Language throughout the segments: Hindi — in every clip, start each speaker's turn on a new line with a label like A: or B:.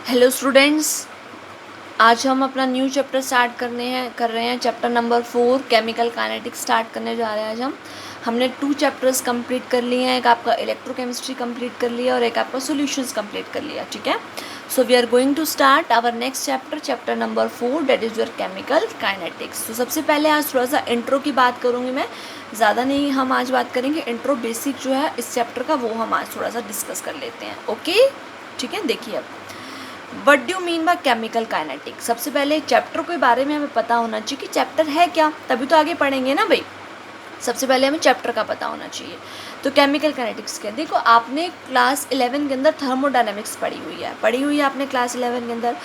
A: हेलो स्टूडेंट्स, आज हम अपना न्यू चैप्टर स्टार्ट कर रहे हैं chapter number 4 chemical kinetics start करने जा रहे हैं। आज हमने 2 चैप्टर्स कंप्लीट कर लिए हैं। एक आपका इलेक्ट्रोकेमिस्ट्री कंप्लीट कर लिया और एक आपका सॉल्यूशंस कंप्लीट कर लिया। ठीक है, so we are going to start our next chapter number 4 that is your chemical kinetics. तो सबसे पहले आज थोड़ा सा इंट्रो की बात करूँगी मैं, ज़्यादा नहीं हम आज बात करेंगे। इंट्रो बेसिक जो है इस चैप्टर का वो हम आज थोड़ा सा डिस्कस कर लेते हैं। ओके, ठीक है। देखिए अब what do mean by chemical kinetic. सबसे पहले चैप्टर के बारे में हमें पता होना चाहिए कि चैप्टर है क्या, तभी तो आगे पढ़ेंगे ना भाई। सबसे पहले हमें चैप्टर का पता होना चाहिए। तो केमिकल काइनेटिक्स क्या, देखो आपने क्लास 11 के अंदर थर्मोडायनेमिक्स पढ़ी हुई है आपने क्लास 11 के अंदर।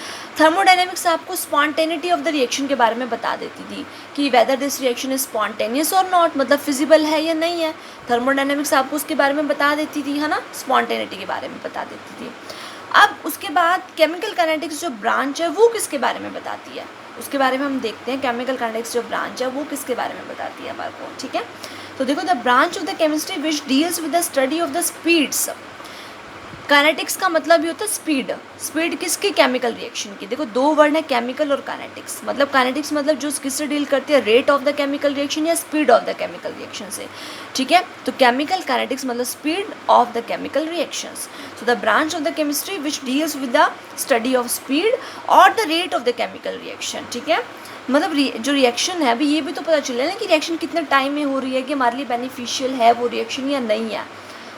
A: थर्मोडायनेमिक्स आपको स्पॉन्टेनिटी ऑफ द रिएक्शन के बारे में बता देती थी कि whether this reaction is spontaneous और नॉट, मतलब फिजिबल है या नहीं है। थर्मोडायनेमिक्स आपको उसके बारे में बता देती थी, है ना, स्पॉन्टेनिटी के बारे में बता देती थी। अब उसके बाद केमिकल काइनेटिक्स जो ब्रांच है वो किसके बारे में बताती है, उसके बारे में हम देखते हैं। केमिकल काइनेटिक्स जो ब्रांच है वो किसके बारे में बताती है हमारे को, ठीक है। तो देखो, the branch of the chemistry which deals with the study of the speeds. Kinetics का मतलब ही होता है स्पीड। स्पीड किसकी, केमिकल रिएक्शन की। देखो दो वर्ड है, केमिकल और काइनेटिक्स। मतलब काइनेटिक्स मतलब जो किससे डील करती है, rate of the chemical reaction या speed of the chemical reaction से, ठीक है। तो केमिकल काइनेटिक्स मतलब speed of the chemical reactions. So the branch of the chemistry which deals with the study of speed और the rate of the chemical reaction, ठीक है। मतलब जो रिएक्शन है अभी ये भी तो पता चले ना कि रिएक्शन कितने टाइम में हो रही है, कि हमारे लिए बेनिफिशियल है वो रिएक्शन या नहीं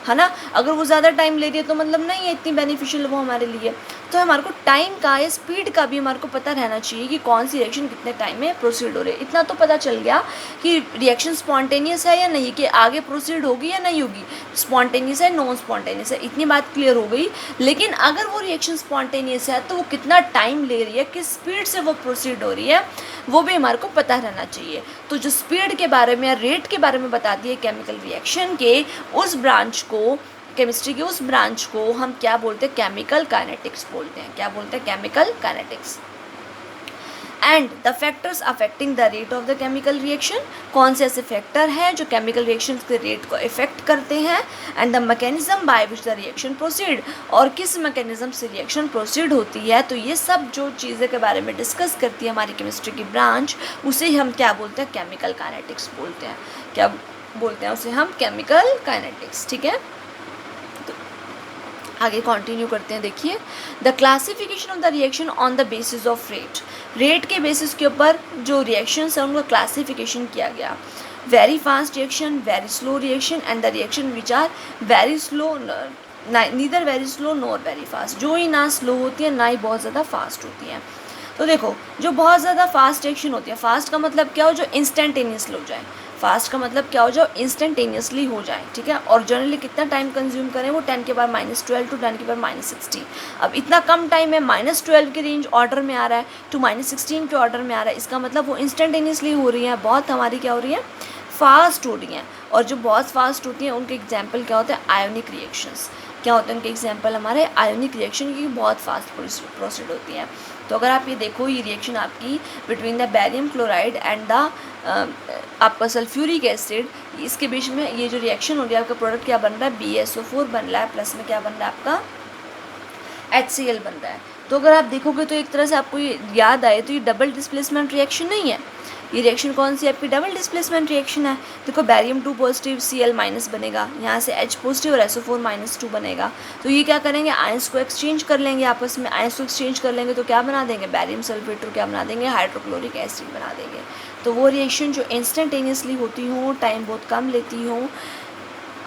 A: है ना। अगर वो ज़्यादा टाइम ले रही है तो मतलब नहीं है इतनी बेनिफिशियल वो हमारे लिए। तो हमारे को टाइम का या स्पीड का भी हमारे को पता रहना चाहिए कि कौन सी रिएक्शन कितने टाइम में प्रोसीड हो रही है। इतना तो पता चल गया कि रिएक्शन स्पॉन्टेनियस है या नहीं, कि आगे प्रोसीड होगी या नहीं होगी, स्पॉन्टेनियस है नॉन स्पॉन्टेनियस है, इतनी बात क्लियर हो गई। लेकिन अगर वो रिएक्शन स्पॉन्टेनियस है तो वो कितना टाइम ले रही है, किस स्पीड से वो प्रोसीड हो रही है, वो भी हमारे को पता रहना चाहिए। तो जो स्पीड के बारे में या रेट के बारे में बताती है केमिकल रिएक्शन के उस ब्रांच को, केमिस्ट्री के उस ब्रांच को हम क्या बोलते हैं, केमिकल काइनेटिक्स बोलते हैं। क्या बोलते हैं, chemical kinetics. And the factors affecting the rate of the chemical reaction, कौन से ऐसे फैक्टर हैं जो केमिकल रिएक्शन के रेट को इफेक्ट करते हैं। And the mechanism by which the reaction proceed, और किस मैकेनिज्म से रिएक्शन प्रोसीड होती है। तो ये सब जो चीज़ें के बारे में डिस्कस करती है हमारी केमिस्ट्री की ब्रांच, उसे हम क्या बोलते हैं, केमिकल काइनेटिक्स बोलते हैं। क्या बोलते हैं उसे हम, केमिकल काइनेटिक्स, ठीक है। आगे कंटिन्यू करते हैं। देखिए, the classification of the reaction on the basis of rate, rate के बेसिस के ऊपर जो रिएक्शंस हैं उनका क्लासिफिकेशन किया गया। Very fast reaction, very slow reaction and the reaction which are very slow, neither very slow nor very fast, जो ही ना स्लो होती है ना ही बहुत ज़्यादा फास्ट होती हैं। तो देखो, जो बहुत ज़्यादा फास्ट रिएक्शन होती है, फास्ट का मतलब क्या हो, जो इंस्टेंटेनियसली हो जाए। फास्ट का मतलब क्या हो, जो इंस्टेंटेनियसली हो जाए, ठीक है। और जनरली कितना टाइम कंज्यूम करें, वो 10 के पावर -12 टू 10 के पावर -16। अब इतना कम टाइम है, -12 के रेंज ऑर्डर में आ रहा है टू -16 के ऑर्डर में आ रहा है, इसका मतलब वो इंस्टेंटेनियसली हो रही है, बहुत हमारी क्या हो रही है, फास्ट हो रही हैं। और जो बहुत फास्ट होती हैं उनके एग्जाम्पल क्या होते हैं, आयोनिक रिएक्शंस। क्या होते हैं उनके एग्जाम्पल, हमारे आयोनिक रिएक्शन की बहुत फास्ट प्रोसीड होती हैं। तो अगर आप ये देखो, ये रिएक्शन आपकी between the barium chloride and the आपका सल्फ्यूरिक एसिड, इसके बीच में ये जो रिएक्शन हो रही है, आपका प्रोडक्ट क्या बन रहा है, BSO4 बन रहा है, प्लस में क्या बन रहा है, आपका HCl बन रहा है। तो अगर आप देखोगे तो एक तरह से आपको ये याद आए तो ये डबल डिस्प्लेसमेंट रिएक्शन नहीं है। ये रिएक्शन कौन सी है, आपकी डबल डिस्प्लेसमेंट रिएक्शन है। देखो, बैरियम 2 पॉजिटिव Cl- बनेगा, यहाँ से H पॉजिटिव और SO4 -2 बनेगा। तो ये क्या करेंगे, आयंस को एक्सचेंज कर लेंगे आपस में। आयंस को एक्सचेंज कर लेंगे तो क्या बना देंगे, बैरियम सल्फेट, और क्या बना देंगे, हाइड्रोक्लोरिक एसिड बना देंगे। तो वो रिएक्शन जो इंस्टेंटेनियसली होती हो, टाइम बहुत कम लेती हो,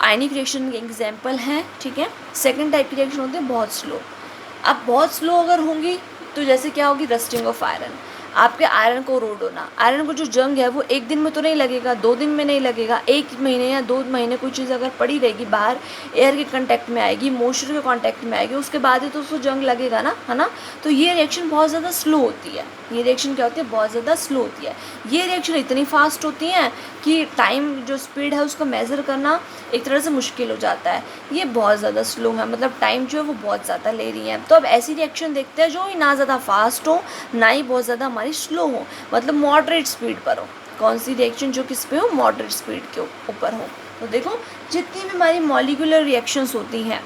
A: आयनिक रिएक्शन के एग्जाम्पल हैं, ठीक है। सेकेंड टाइप की रिएक्शन होती है बहुत स्लो। अब बहुत स्लो अगर होंगी तो जैसे क्या होगी, रस्टिंग ऑफ आयरन, आपके आयरन को रोड होना। आयरन को जो जंग है वो एक दिन में तो नहीं लगेगा, 2 दिन में नहीं लगेगा, 1 महीने या 2 महीने कोई चीज़ अगर पड़ी रहेगी बाहर, एयर के कांटेक्ट में आएगी, मॉइस्चर के कांटेक्ट में आएगी, उसके बाद ही तो उसको जंग लगेगा ना, है ना। तो ये रिएक्शन बहुत ज़्यादा स्लो होती है। ये रिएक्शन क्या होती है, बहुत ज़्यादा स्लो होती है। ये रिएक्शन इतनी फास्ट होती हैं कि टाइम जो स्पीड है उसको मेज़र करना एक तरह से मुश्किल हो जाता है। ये बहुत ज़्यादा स्लो है, मतलब टाइम जो है वो बहुत ज़्यादा ले रही है। तो अब ऐसी रिएक्शन देखते हैं जो ना ज़्यादा फास्ट हो ना ही बहुत ज़्यादा हमारी स्लो हो, मतलब मॉडरेट स्पीड पर हो। कौन सी रिएक्शन जो किस पे हो, मॉडरेट स्पीड के ऊपर हो। तो देखो, जितनी भी हमारी मॉलिक्यूलर रिएक्शंस होती हैं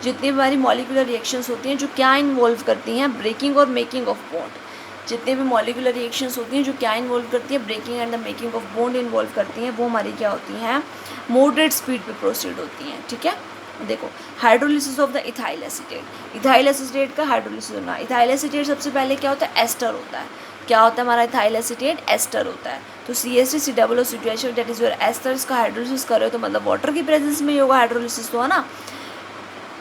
A: जितनी भी हमारी मॉलिक्यूलर रिएक्शंस होती हैं जो क्या इन्वॉल्व करती हैं, ब्रेकिंग और मेकिंग ऑफ बॉन्ड। जितने भी मॉलिक्यूलर रिएक्शंस होती हैं जो क्या इन्वॉल्व करती है, breaking and the making of bond involve करती हैं, वो हमारी क्या होती हैं, मॉडरेट स्पीड पे प्रोसीड होती हैं। ठीक है, देखो hydrolysis of the ethyl acetate, ethyl acetate का हाइड्रोलिसिस होना। इथाइल एसीटेट सबसे पहले क्या होता है, एस्टर होता है। क्या होता है हमारा इथाइल एसीटेट, एस्टर होता है। तो CH3COO that is your ester, इसका हाइड्रोलिसिस कर रहे हो तो मतलब वाटर की प्रेजेंस में ही होगा हाइड्रोलिसिस, तो है ना।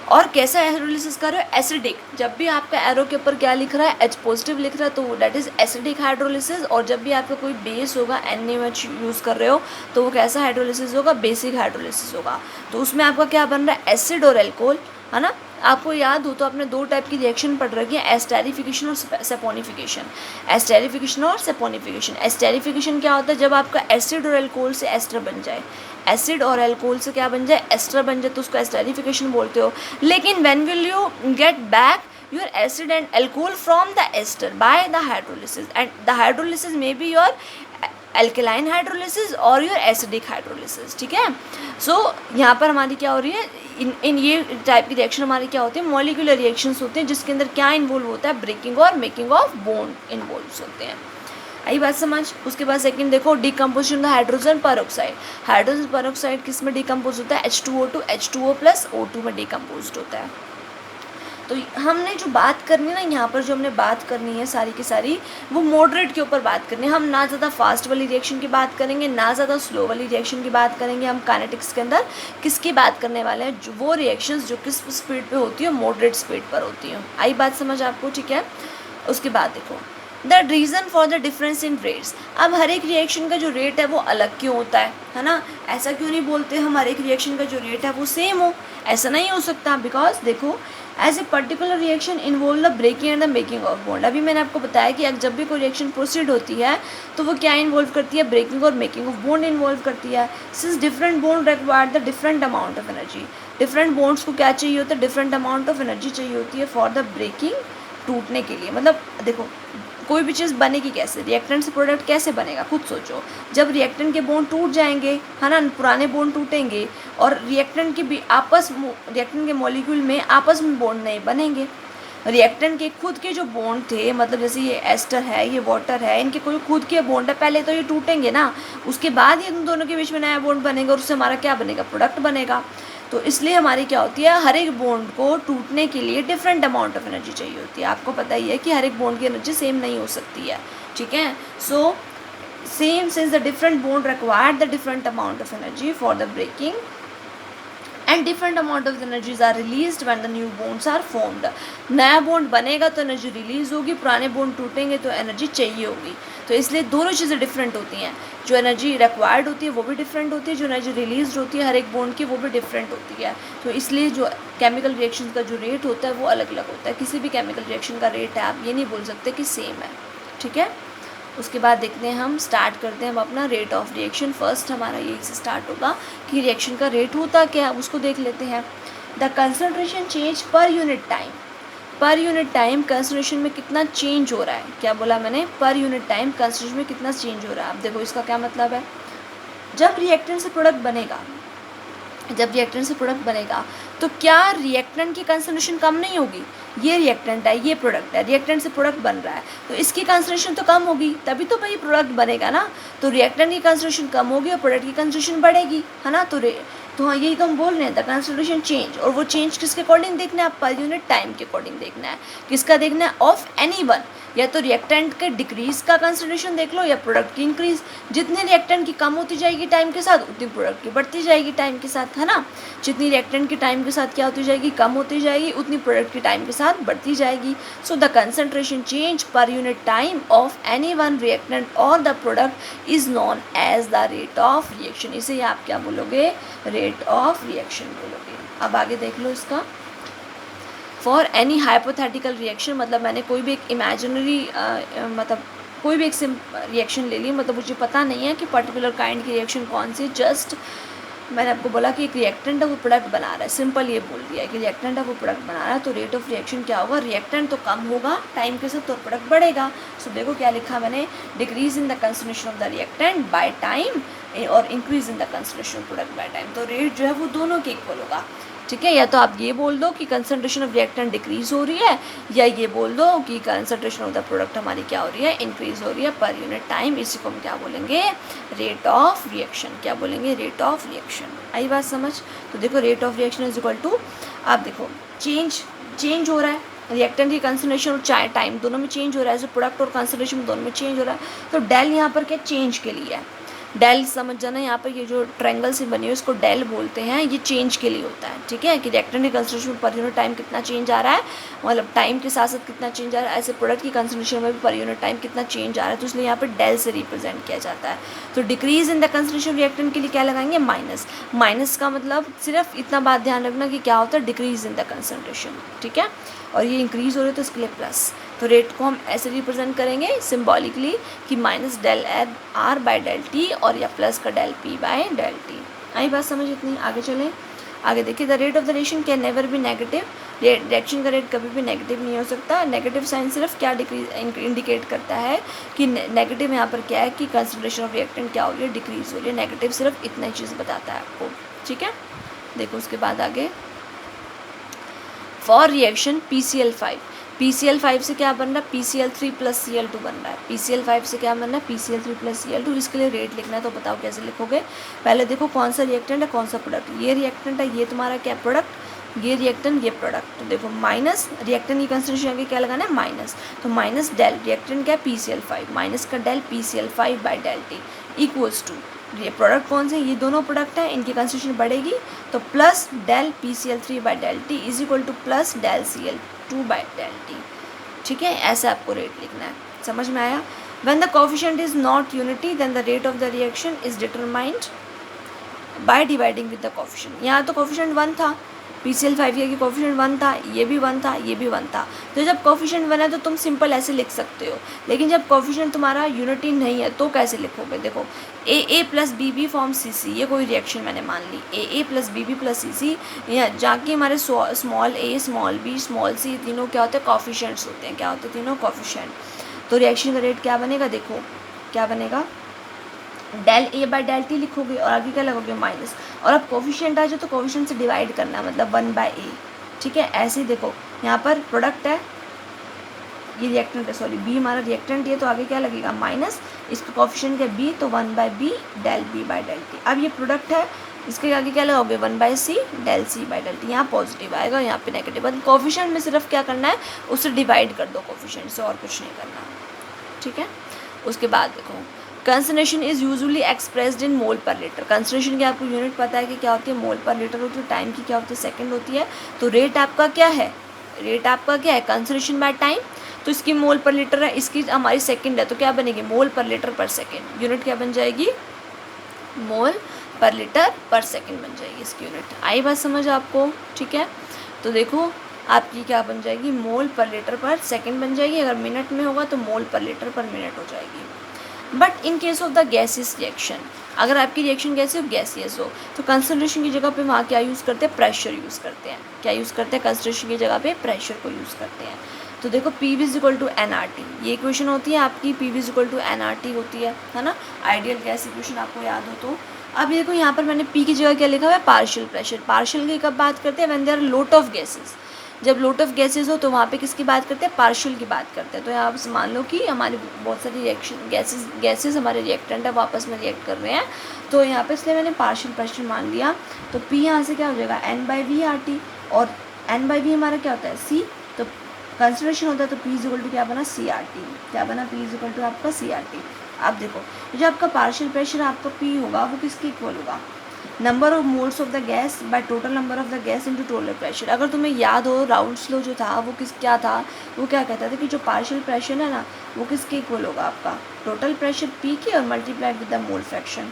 A: और कैसा हाइड्रोलिसिस कर रहे हो, एसिडिक। जब भी आपका एरो के ऊपर क्या लिख रहा है, H पॉजिटिव लिख रहा है, तो दैट इज एसिडिक हाइड्रोलिसिस। और जब भी आपका कोई बेस होगा, NaOH यूज़ कर रहे हो, तो वो कैसा हाइड्रोलिसिस होगा, बेसिक हाइड्रोलिसिस होगा। तो उसमें आपका क्या बन रहा है, एसिड और एल्कोहल, है ना। आपको याद हो तो आपने 2 टाइप की रिएक्शन पढ़ रखी है, एस्टेरिफिकेशन और सेपोनिफिकेशन। एस्टेरिफिकेशन और सेपोनिफिकेशन। एस्टेरिफिकेशन क्या होता है, जब आपका एसिड और एल्कोहल से एस्टर बन जाए, एसिड और एल्कोहल से क्या बन जाए, एस्टर बन जाए, तो उसको एस्टेरिफिकेशन बोलते हो। लेकिन when will you get back your acid and alcohol from the ester by the hydrolysis, and the hydrolysis may be your alkaline hydrolysis or your acidic hydrolysis। ठीक है, सो यहाँ पर हमारी क्या हो रही है, इन ये टाइप की रिएक्शन हमारी क्या होती है, मॉलिक्यूलर रिएक्शंस होते हैं जिसके अंदर क्या इन्वॉल्व होता है, ब्रेकिंग और मेकिंग ऑफ बॉन्ड इन्वॉल्व होते हैं। आई बात समझ। उसके बाद सेकंड देखो, decomposition of hydrogen peroxide. Hydrogen peroxide किस में डिकम्पोज होता है, H2O2, H2O प्लस O2 में डिकम्पोज होता है। तो हमने जो बात करनी है ना, यहाँ पर जो हमने बात करनी है सारी की सारी, वो मॉडरेट के ऊपर बात करनी है। हम ना ज़्यादा फास्ट वाली रिएक्शन की बात करेंगे, ना ज़्यादा स्लो वाली रिएक्शन की बात करेंगे। हम काइनेटिक्स के अंदर किसकी बात करने वाले हैं, जो वो रिएक्शंस जो किस स्पीड पे होती है, मॉडरेट स्पीड पर होती हैं। आई बात समझ आपको, ठीक है। उसके बाद देखो, the reason for the difference in rates. अब हर एक रिएक्शन का जो रेट है वो अलग क्यों होता है ना। ऐसा क्यों नहीं बोलते हम हर एक रिएक्शन का जो रेट है वो सेम हो, ऐसा नहीं हो सकता। बिकॉज देखो, as a particular reaction involve the breaking and the making of bond. अभी मैंने आपको बताया कि जब भी कोई रिएक्शन प्रोसीड होती है तो वो क्या इन्वॉल्व करती है, ब्रेकिंग और मेकिंग ऑफ बॉन्ड इन्वॉल्व करती है। Since different bond require the different amount of energy. Different bonds को क्या चाहिए होता है, डिफरेंट अमाउंट ऑफ एनर्जी चाहिए होती है फॉर द ब्रेकिंग, टूटने के लिए। मतलब देखो, कोई भी चीज़ बनेगी कैसे, रिएक्टेंट से प्रोडक्ट कैसे बनेगा, खुद सोचो। जब रिएक्टेंट के बॉन्ड टूट जाएंगे, है ना, पुराने बॉन्ड टूटेंगे, और रिएक्टेंट के भी रिएक्टेंट के मॉलिक्यूल में आपस में बॉन्ड नहीं बनेंगे। रिएक्टेंट के खुद के जो बॉन्ड थे, मतलब जैसे ये एस्टर है, ये वाटर है, इनके कोई खुद के बॉन्ड है, पहले तो ये टूटेंगे ना, उसके बाद ये उन दोनों के बीच में नया बॉन्ड बनेगा और उससे हमारा क्या बनेगा, प्रोडक्ट बनेगा। तो इसलिए हमारी क्या होती है, हर एक बॉन्ड को टूटने के लिए डिफरेंट अमाउंट ऑफ एनर्जी चाहिए होती है। आपको पता ही है कि हर एक बॉन्ड की एनर्जी सेम नहीं हो सकती है, ठीक है। So same since the different bond require the different amount of energy for the breaking and different amount of energies are released when the new bonds are formed. नया बॉन्ड बनेगा तो एनर्जी रिलीज होगी, पुराने बॉन्ड टूटेंगे तो एनर्जी चाहिए होगी। तो इसलिए दोनों चीज़ें डिफरेंट होती हैं। जो एनर्जी रिक्वायर्ड होती है वो भी डिफरेंट होती है, जो एनर्जी रिलीज होती है हर एक बॉन्ड की वो भी डिफरेंट होती है। तो इसलिए जो केमिकल रिएक्शन का जो रेट होता है वो अलग अलग होता है। किसी भी केमिकल रिएक्शन का रेट है, आप ये नहीं बोल सकते कि सेम है, ठीक है। उसके बाद देखते हैं, हम स्टार्ट करते हैं हम अपना रेट ऑफ रिएक्शन। फर्स्ट हमारा यही से स्टार्ट होगा कि रिएक्शन का रेट होता क्या है, उसको देख लेते हैं। The concentration change per unit time. पर यूनिट टाइम कंसंट्रेशन में कितना चेंज हो रहा है, क्या बोला मैंने, पर यूनिट टाइम कंसंट्रेशन में कितना चेंज हो रहा है। अब देखो इसका क्या मतलब है, जब रिएक्टेंट से प्रोडक्ट बनेगा तो क्या रिएक्टेंट की कंसंट्रेशन कम नहीं होगी। ये रिएक्टेंट है, ये प्रोडक्ट है, रिएक्टेंट से प्रोडक्ट बन रहा है तो इसकी कंसंट्रेशन तो कम होगी, तभी तो भाई प्रोडक्ट बनेगा ना। तो रिएक्टेंट की कंसंट्रेशन कम होगी और प्रोडक्ट की कंसंट्रेशन बढ़ेगी, है ना। तो हाँ, यही तो हम बोल रहे हैं, द कंसंट्रेशन चेंज। और वो चेंज किसके अकॉर्डिंग देखना है, पर यूनिट टाइम के अकॉर्डिंग देखना है। किसका देखना है, ऑफ एनी वन। या तो रिएक्टेंट के डिक्रीज का कंसंट्रेशन देख लो या प्रोडक्ट की इंक्रीज। जितनी रिएक्टेंट की कम होती जाएगी टाइम के साथ, उतनी प्रोडक्ट की बढ़ती जाएगी टाइम के साथ, है ना। जितनी रिएक्टेंट की टाइम के साथ क्या होती जाएगी, कम होती जाएगी, उतनी प्रोडक्ट की टाइम के साथ बढ़ती जाएगी। So the concentration change per unit time of any one reactant और the product is known as the rate of reaction. इसे आप क्या बोलोगे, रेट ऑफ रिएक्शन बोलोगे। अब आगे देख लो इसका। फॉर एनी हाइपोथेटिकल रिएक्शन, मतलब मैंने कोई भी एक इमेजिनरी मतलब कोई भी एक रिएक्शन ले ली, मतलब मुझे पता नहीं है कि पर्टिकुलर काइंड की रिएक्शन कौन सी, जस्ट मैंने आपको बोला कि एक रिएक्टेंट है वो प्रोडक्ट बना रहा है, सिंपल ये बोल दिया है कि रिएक्टेंट है वो प्रोडक्ट बना रहा है। तो रेट ऑफ रिएक्शन क्या होगा, रिएक्टेंट तो कम होगा टाइम के साथ तो प्रोडक्ट बढ़ेगा। सो देखो क्या लिखा मैंने, decrease in the concentration of the reactant by time और increase in the concentration of product by time. तो रेट जो है वो दोनों के इक्वल होगा। ठीक है, या तो आप ये बोल दो कि कंसंट्रेशन ऑफ रिएक्टेंट डिक्रीज हो रही है, या ये बोल दो कि कंसंट्रेशन ऑफ द प्रोडक्ट हमारी क्या हो रही है, इंक्रीज हो रही है पर यूनिट टाइम। इसी को हम क्या बोलेंगे, रेट ऑफ रिएक्शन। क्या बोलेंगे, रेट ऑफ रिएक्शन। आई बात समझ। तो देखो rate of reaction is equal to, आप देखो चेंज हो रहा है, रिएक्टेंट की कंसंट्रेशन और टाइम दोनों में चेंज हो रहा है, प्रोडक्ट और कंसंट्रेशन दोनों में चेंज हो रहा है। तो डेल यहाँ पर क्या चेंज के लिए है, डेल समझ जाना, यहाँ पर ये जो ट्रायंगल से बनी है इसको डेल बोलते हैं, ये चेंज के लिए होता है। ठीक है, कि रिएक्टेंट की कंसंट्रेशन पर यूनिट टाइम कितना चेंज आ रहा है, मतलब टाइम के साथ साथ कितना चेंज आ रहा है, ऐसे प्रोडक्ट की कंसंट्रेशन में भी पर यूनिट टाइम कितना चेंज आ रहा है, तो इसलिए यहाँ पर डेल से रिप्रेजेंट किया जाता है। तो decrease in the concentration reactant के लिए क्या लगाएंगे, माइनस। माइनस का मतलब सिर्फ इतना बात ध्यान रखना कि क्या होता है, डिक्रीज इन द कंसंट्रेशन। ठीक है, और ये इंक्रीज हो रही है तो इसके लिए प्लस। तो रेट को हम ऐसे रिप्रेजेंट करेंगे सिम्बॉलिकली कि minus del r by del t, और या प्लस का del p by del t. आई बात समझ इतनी। आगे चलें, आगे देखिए, the rate of the reaction can never be negative. Reaction का रेट कभी भी नेगेटिव नहीं हो सकता। नेगेटिव साइन सिर्फ क्या इंडिकेट करता है कि नेगेटिव यहाँ पर क्या है कि कंसंट्रेशन ऑफ रिएक्टेंट क्या हो रही है, डिक्रीज हो रही है। नेगेटिव सिर्फ इतना ही चीज़ बताता है आपको। ठीक है, देखो उसके बाद आगे, फॉर रिएक्शन PCl5, PCl5 से क्या बन रहा है, PCl3 प्लस Cl2 बन रहा है। PCl5 से क्या बन रहा है, PCl3 प्लस Cl2। इसके लिए रेट लिखना है, तो बताओ कैसे लिखोगे। पहले देखो कौन सा रिएक्टेंट है, कौन सा प्रोडक्ट। ये रिएक्टेंट है, ये तुम्हारा क्या प्रोडक्ट, ये रिएक्टेंट, ये प्रोडक्ट। तो देखो माइनस रिएक्टेंट की कंसंट्रेशन आगे क्या लगाना है, माइनस। तो माइनस डेल रिएक्टेंट क्या है, PCl5, माइनस का del PCl5 by del T equals to, ये प्रोडक्ट कौन से, ये दोनों प्रोडक्ट हैं, इनकी कंसंट्रेशन बढ़ेगी तो plus del PCl3 by del T is equal to plus del Cl2 by del T. ठीक है, ऐसे आपको रेट लिखना है। समझ में आया। When the coefficient is not unity then the rate of the reaction is determined by dividing with the coefficient. यहाँ तो कोफिशिएंट 1 था, PCl5 की कोफिशिएंट 1 था, ये भी 1 था, ये भी 1 था। तो जब कोफिशिएंट 1 है तो तुम सिंपल ऐसे लिख सकते हो, लेकिन जब कोफिशिएंट तुम्हारा यूनिटी नहीं है तो कैसे लिखोगे। देखो AA plus BB form CC, ये कोई रिएक्शन मैंने मान ली, AA plus BB plus CC, यहाँ जाके हमारे small a small b small c तीनों क्या होते हैं, कोफिशिएंट्स होते हैं। क्या होते हैं, तीनों कोफिशिएंट। तो रिएक्शन का रेट क्या बनेगा, देखो क्या बनेगा, del A by del T लिखोगे और आगे क्या लगोगे, माइनस। और अब कोफिशिएंट आ जाए तो कोफिशिएंट से डिवाइड करना है, मतलब 1 बाई A। ठीक है, ऐसे ही देखो यहाँ पर प्रोडक्ट है, ये रिएक्टेंट है, सॉरी B हमारा रिएक्टेंट है, तो आगे क्या लगेगा, माइनस। इसका कोफिशिएंट है B, तो 1 by B del B by del T. अब ये प्रोडक्ट है, इसके आगे क्या लगाओगे, 1 by C del C by del T. यहाँ पॉजिटिव आएगा, यहाँ पे नेगेटिव। कोफिशिएंट में सिर्फ क्या करना है, उससे डिवाइड कर दो कोफिशिएंट से, और कुछ नहीं करना। ठीक है, उसके बाद देखो, concentration is usually expressed in mole per litre. Concentration की आपको यूनिट पता है कि क्या होती है, मोल पर लीटर होती है। टाइम की क्या होती है, सेकंड होती है। तो रेट आपका क्या है, रेट आपका क्या है, कंसंट्रेशन बाय टाइम। तो इसकी मोल पर लीटर है, इसकी हमारी सेकंड है, तो क्या बनेगी, मोल पर लीटर पर सेकंड। यूनिट क्या बन जाएगी, मोल पर लीटर पर सेकंड बन जाएगी इसकी यूनिट। आई बात समझ आपको। ठीक है, तो देखो आपकी क्या बन जाएगी, मोल पर लीटर पर सेकंड बन जाएगी। अगर मिनट में होगा तो मोल पर लीटर पर मिनट हो जाएगी। But in case of the gaseous reaction, अगर आपकी रिएक्शन कैसे हो, गैसियस हो, तो कंसंट्रेशन की जगह पे वहाँ क्या यूज़ करते हैं, प्रेशर यूज़ करते हैं। क्या यूज़ करते हैं, कंसंट्रेशन की जगह पे प्रेशर को यूज़ करते हैं। तो देखो PV is equal to NRT, ये इक्वेशन होती है आपकी, PV is equal to NRT होती है ना, आइडियल गैस इक्वेशन आपको याद हो तो। अब देखो यहाँ पर मैंने P की जगह क्या लिखा हुआ है, पार्शियल प्रेशर। पार्शियल की कब बात करते हैं, when there are lot of gases. जब लोट ऑफ गैसेज हो तो वहाँ पे किसकी बात करते हैं, पार्शियल की बात करते हैं। तो यहाँ पर मान लो कि हमारी बहुत सारी रिएक्शन गैसेज हमारे रिएक्टेंट है, आपस में रिएक्ट कर रहे हैं, तो यहाँ पे इसलिए मैंने पार्शियल प्रेशर मान लिया। तो P यहाँ से क्या हो जाएगा, N/V/RT, और N/V हमारा क्या होता है, C। तो कंसंट्रेशन होता है, तो P इक्वल टू क्या बना, CRT। क्या बना, P इक्वल टू आपका CRT। अब देखो जो आपका पार्शियल प्रेशर आपका P होगा वो किसके इक्वल होगा, number of moles of the gas by total number of the gas into total pressure. अगर तुम्हें याद हो राउल्स लॉ जो था वो क्या था, वो क्या कहता था कि जो पार्शियल प्रेशर है ना वो किसके इक्वल होगा, आपका टोटल प्रेशर P के और multiplied with the mole fraction.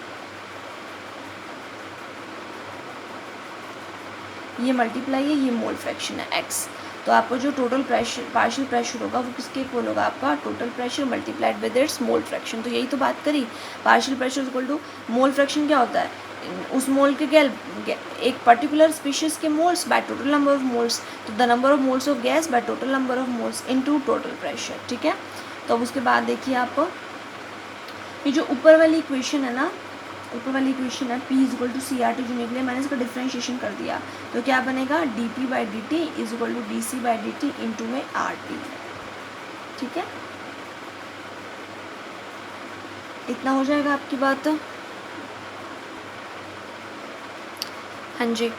A: ये मल्टीप्लाई है, ये मोल फ्रैक्शन है X। तो आपको जो टोटल प्रेशर पार्शियल प्रेशर होगा वो किसके इक्वल होगा, आपका total pressure multiplied with its mole fraction. तो यही तो बात करी, partial pressure equal to mole fraction. क्या होता है, उस मोल के क्या, एक पर्टिकुलर स्पीशीज़ के moles by total number of moles. तो the number of moles of gas by total number of moles into total pressure. ठीक है, तो अब उसके बाद देखिए आप ये जो ऊपर वाली इक्वेशन है ना, ऊपर वाली इक्वेशन है P is equal to C R T चुनने के लिए मैंने इसका डिफ्रेंशिएशन कर दिया, तो क्या बनेगा D P by D T is equal to D C by D T into में आर टी। ठीक है, इतना हो जाएगा आपकी बात। हाँ जी,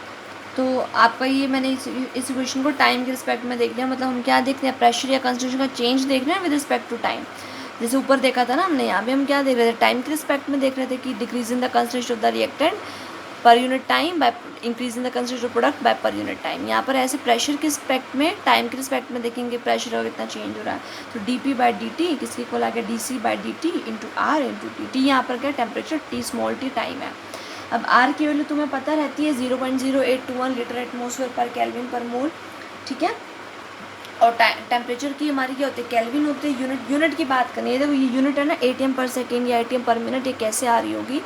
A: तो आपका ये मैंने इस इक्वेशन को टाइम के रिस्पेक्ट में देख लिया, मतलब हम क्या देख रहे हैं, प्रेशर या कंसंट्रेशन का चेंज देख रहे हैं विद रिस्पेक्ट टू टाइम। जैसे ऊपर देखा था ना हमने, यहाँ पे हम क्या देख रहे थे, टाइम के रिस्पेक्ट में देख रहे थे कि decrease in the concentration of the reactant per unit time by increase in the concentration of product by per unit time. यहाँ पर ऐसे प्रेशर के रिस्पेक्ट में टाइम के रिस्पेक्ट में देखेंगे प्रेशर का कितना चेंज हो रहा है, तो D P by D T किसके इक्वल आ गया, D C by D T into R into T. T यहाँ पर क्या temperature, T small T time है। अब आर की वैल्यू तुम्हें पता रहती है 0.0821 लीटर एटमॉस्फेयर पर केल्विन पर मोल। ठीक है, और टेम्परेचर की हमारी क्या होती है, केल्विन होते हैं। यूनिट की बात करनी है, देखो ये यूनिट है ना, एटीएम पर सेकेंड या एटीएम पर मिनट, ये कैसे आ रही होगी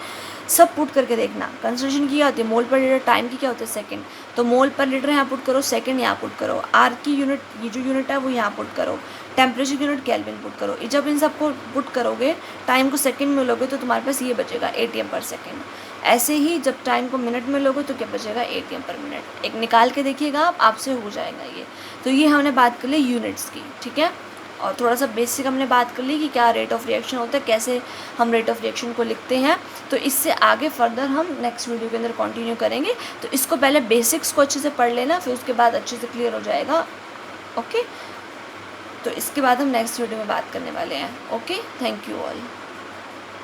A: सब पुट करके देखना। कंसंट्रेशन की क्या होती है, मोल पर लीटर, टाइम की क्या होती है सेकंड, तो मोल पर लीटर यहाँ पुट करो, सेकंड यहाँ पुट करो, आर की यूनिट ये जो यूनिट है वो यहाँ पुट करो, टेम्परेचर की यूनिट केल्विन पुट करो। जब इन सबको पुट करोगे, टाइम को सेकंड में लोगे तो तुम्हारे पास ये बचेगा एटीएम पर सेकेंड। ऐसे ही जब टाइम को मिनट में लोगे तो क्या बचेगा, एटीएम पर मिनट। एक निकाल के देखिएगा आप, आपसे हो जाएगा ये। तो ये हमने बात कर ली यूनिट्स की। ठीक है, और थोड़ा सा बेसिक हमने बात कर ली कि क्या रेट ऑफ रिएक्शन होता है, कैसे हम रेट ऑफ रिएक्शन को लिखते हैं। तो इससे आगे फर्दर हम नेक्स्ट वीडियो के अंदर कंटिन्यू करेंगे। तो इसको पहले बेसिक्स को अच्छे से पढ़ लेना, फिर उसके बाद अच्छे से क्लियर हो जाएगा। ओके, तो इसके बाद हम नेक्स्ट वीडियो में बात करने वाले हैं। Okay, thank you all.